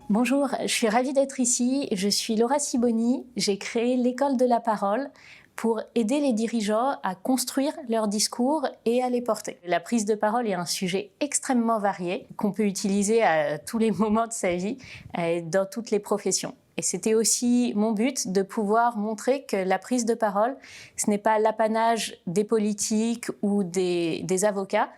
Bonjour, je suis ravie d'être ici. Je suis Laura Siboni. J'ai créé l'École de la parole pour aider les dirigeants à construire leur discours et à les porter. La prise de parole est un sujet extrêmement varié qu'on peut utiliser à tous les moments de sa vie, dans toutes les professions. Et c'était aussi mon but de pouvoir montrer que la prise de parole, ce n'est pas l'apanage des politiques ou des avocats,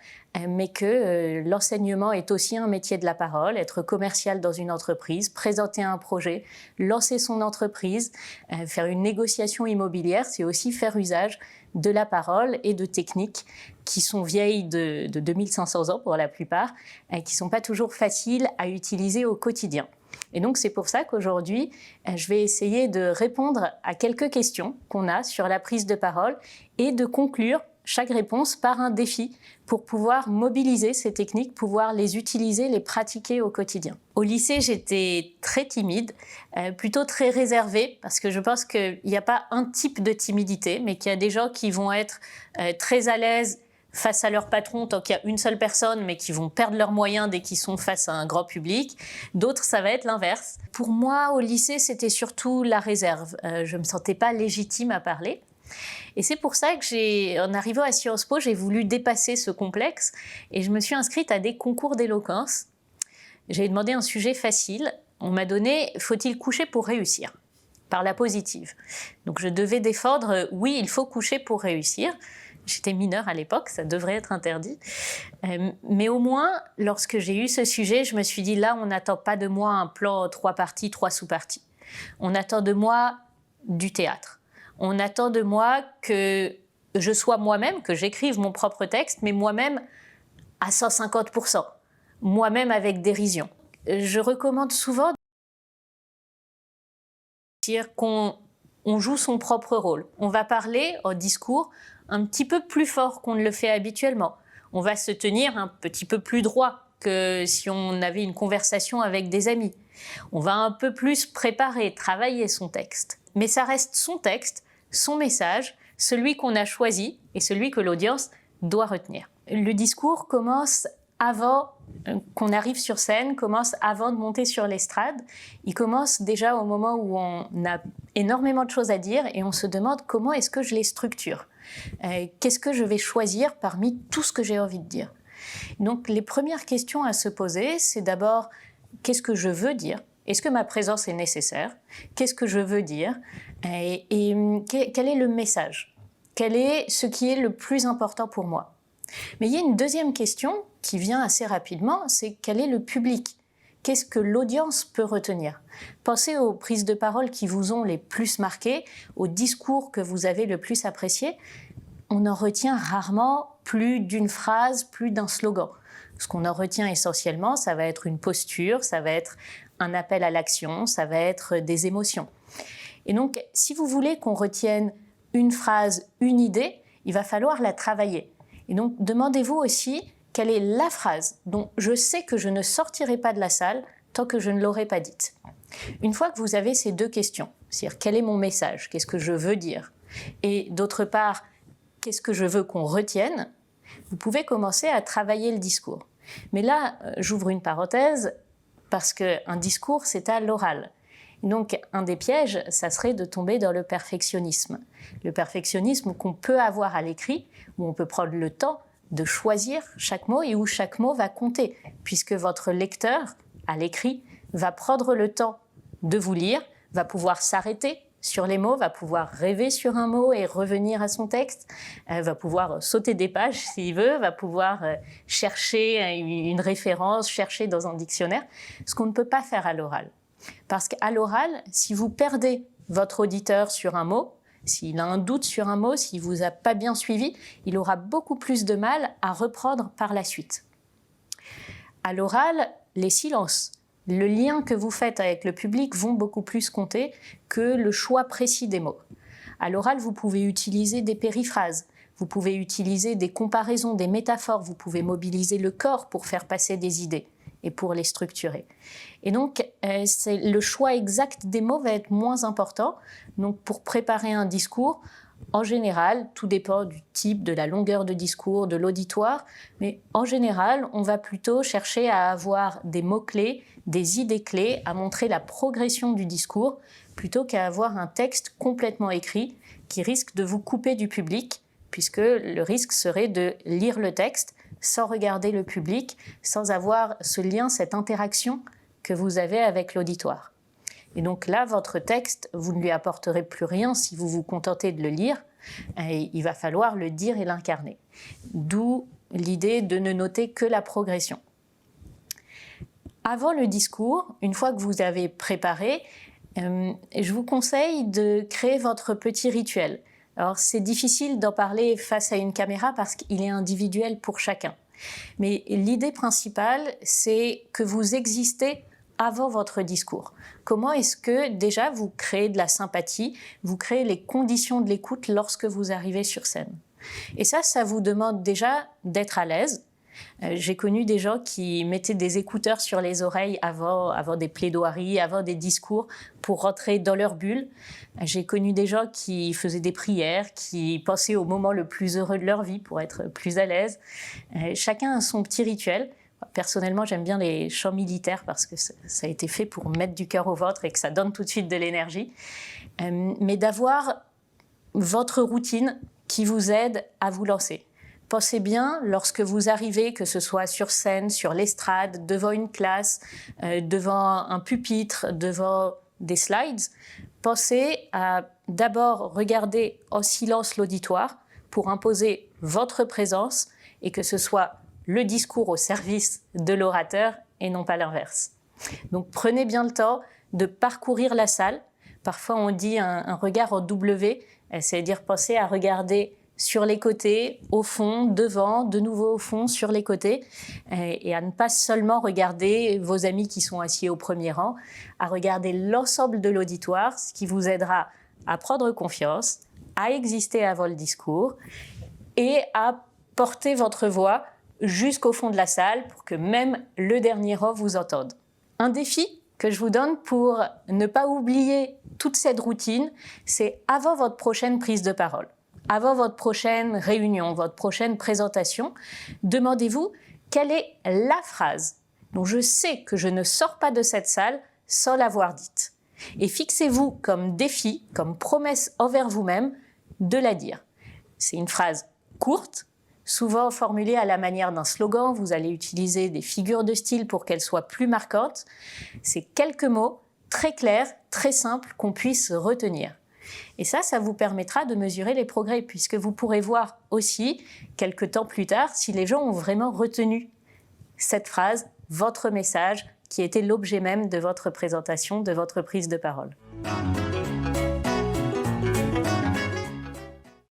mais que l'enseignement est aussi un métier de la parole, être commercial dans une entreprise, présenter un projet, lancer son entreprise, faire une négociation immobilière, c'est aussi faire usage de la parole et de techniques qui sont vieilles de 2500 ans pour la plupart, et qui ne sont pas toujours faciles à utiliser au quotidien. Et donc c'est pour ça qu'aujourd'hui, je vais essayer de répondre à quelques questions qu'on a sur la prise de parole et de conclure chaque réponse par un défi pour pouvoir mobiliser ces techniques, pouvoir les utiliser, les pratiquer au quotidien. Au lycée, j'étais très timide, plutôt très réservée, parce que je pense qu'il n'y a pas un type de timidité, mais qu'il y a des gens qui vont être très à l'aise face à leur patron tant qu'il y a une seule personne, mais qui vont perdre leurs moyens dès qu'ils sont face à un grand public. D'autres, ça va être l'inverse. Pour moi, au lycée, c'était surtout la réserve. Je ne me sentais pas légitime à parler. Et c'est pour ça que en arrivant à Sciences Po, j'ai voulu dépasser ce complexe et je me suis inscrite à des concours d'éloquence. J'ai demandé un sujet facile. On m'a donné « Faut-il coucher pour réussir ?» par la positive. Donc je devais défendre « Oui, il faut coucher pour réussir ». J'étais mineure à l'époque, ça devrait être interdit. Mais au moins, lorsque j'ai eu ce sujet, je me suis dit, là, on n'attend pas de moi un plan 3 parties, 3 sous-parties. On attend de moi du théâtre. On attend de moi que je sois moi-même, que j'écrive mon propre texte, mais moi-même à 150%. Moi-même avec dérision. Je recommande souvent de dire qu'on joue son propre rôle. On va parler au discours un petit peu plus fort qu'on ne le fait habituellement. On va se tenir un petit peu plus droit que si on avait une conversation avec des amis. On va un peu plus préparer, travailler son texte. Mais ça reste son texte, son message, celui qu'on a choisi et celui que l'audience doit retenir. Le discours commence avant qu'on arrive sur scène, commence avant de monter sur l'estrade. Il commence déjà au moment où on a énormément de choses à dire et on se demande comment est-ce que je les structure. Qu'est-ce que je vais choisir parmi tout ce que j'ai envie de dire? Donc les premières questions à se poser, c'est d'abord qu'est-ce que je veux dire? Est-ce que ma présence est nécessaire? Qu'est-ce que je veux dire? Et quel est le message? Quel est ce qui est le plus important pour moi? Mais il y a une deuxième question qui vient assez rapidement, c'est quel est le public? Qu'est-ce que l'audience peut retenir? Pensez aux prises de parole qui vous ont les plus marquées, aux discours que vous avez le plus appréciés. On en retient rarement plus d'une phrase, plus d'un slogan. Ce qu'on en retient essentiellement, ça va être une posture, ça va être un appel à l'action, ça va être des émotions. Et donc, si vous voulez qu'on retienne une phrase, une idée, il va falloir la travailler. Et donc, demandez-vous aussi quelle est la phrase dont je sais que je ne sortirai pas de la salle tant que je ne l'aurai pas dite. Une fois que vous avez ces deux questions, c'est-à-dire quel est mon message, qu'est-ce que je veux dire, et d'autre part, qu'est-ce que je veux qu'on retienne, vous pouvez commencer à travailler le discours. Mais là, j'ouvre une parenthèse, parce qu'un discours, c'est à l'oral. Donc, un des pièges, ça serait de tomber dans le perfectionnisme. Le perfectionnisme qu'on peut avoir à l'écrit, où on peut prendre le temps de choisir chaque mot et où chaque mot va compter, puisque votre lecteur, à l'écrit, va prendre le temps de vous lire, va pouvoir s'arrêter sur les mots, va pouvoir rêver sur un mot et revenir à son texte, va pouvoir sauter des pages s'il veut, va pouvoir chercher une référence, chercher dans un dictionnaire, ce qu'on ne peut pas faire à l'oral. Parce qu'à l'oral, si vous perdez votre auditeur sur un mot, s'il a un doute sur un mot, s'il ne vous a pas bien suivi, il aura beaucoup plus de mal à reprendre par la suite. À l'oral, les silences, le lien que vous faites avec le public vont beaucoup plus compter que le choix précis des mots. À l'oral, vous pouvez utiliser des périphrases, vous pouvez utiliser des comparaisons, des métaphores, vous pouvez mobiliser le corps pour faire passer des idées. et pour les structurer. Et donc, le choix exact des mots va être moins important. Donc, pour préparer un discours, en général, tout dépend du type, de la longueur de discours, de l'auditoire, mais en général, on va plutôt chercher à avoir des mots-clés, des idées clés, à montrer la progression du discours, plutôt qu'à avoir un texte complètement écrit qui risque de vous couper du public, puisque le risque serait de lire le texte sans regarder le public, sans avoir ce lien, cette interaction que vous avez avec l'auditoire. Et donc là, votre texte, vous ne lui apporterez plus rien si vous vous contentez de le lire. Et il va falloir le dire et l'incarner. D'où l'idée de ne noter que la progression. Avant le discours, une fois que vous avez préparé, je vous conseille de créer votre petit rituel. Alors, c'est difficile d'en parler face à une caméra parce qu'il est individuel pour chacun. Mais l'idée principale, c'est que vous existez avant votre discours. Comment est-ce que déjà vous créez de la sympathie, vous créez les conditions de l'écoute lorsque vous arrivez sur scène. Et ça vous demande déjà d'être à l'aise. J'ai connu des gens qui mettaient des écouteurs sur les oreilles avant des plaidoiries, avant des discours, pour rentrer dans leur bulle. J'ai connu des gens qui faisaient des prières, qui pensaient au moment le plus heureux de leur vie pour être plus à l'aise. Chacun a son petit rituel. Personnellement, j'aime bien les chants militaires parce que ça a été fait pour mettre du cœur au ventre et que ça donne tout de suite de l'énergie. Mais d'avoir votre routine qui vous aide à vous lancer. Pensez bien, lorsque vous arrivez, que ce soit sur scène, sur l'estrade, devant une classe, devant un pupitre, devant des slides, pensez à d'abord regarder en silence l'auditoire pour imposer votre présence et que ce soit le discours au service de l'orateur et non pas l'inverse. Donc prenez bien le temps de parcourir la salle. Parfois on dit un regard en W, c'est-à-dire pensez à regarder sur les côtés, au fond, devant, de nouveau au fond, sur les côtés, et à ne pas seulement regarder vos amis qui sont assis au premier rang, à regarder l'ensemble de l'auditoire, ce qui vous aidera à prendre confiance, à exister avant le discours et à porter votre voix jusqu'au fond de la salle pour que même le dernier rang vous entende. Un défi que je vous donne pour ne pas oublier toute cette routine, c'est avant votre prochaine prise de parole. Avant votre prochaine réunion, votre prochaine présentation, demandez-vous quelle est la phrase dont je sais que je ne sors pas de cette salle sans l'avoir dite. Et fixez-vous comme défi, comme promesse envers vous-même de la dire. C'est une phrase courte, souvent formulée à la manière d'un slogan. Vous allez utiliser des figures de style pour qu'elles soient plus marquantes. C'est quelques mots très clairs, très simples qu'on puisse retenir. Et ça vous permettra de mesurer les progrès, puisque vous pourrez voir aussi, quelques temps plus tard, si les gens ont vraiment retenu cette phrase, votre message, qui était l'objet même de votre présentation, de votre prise de parole.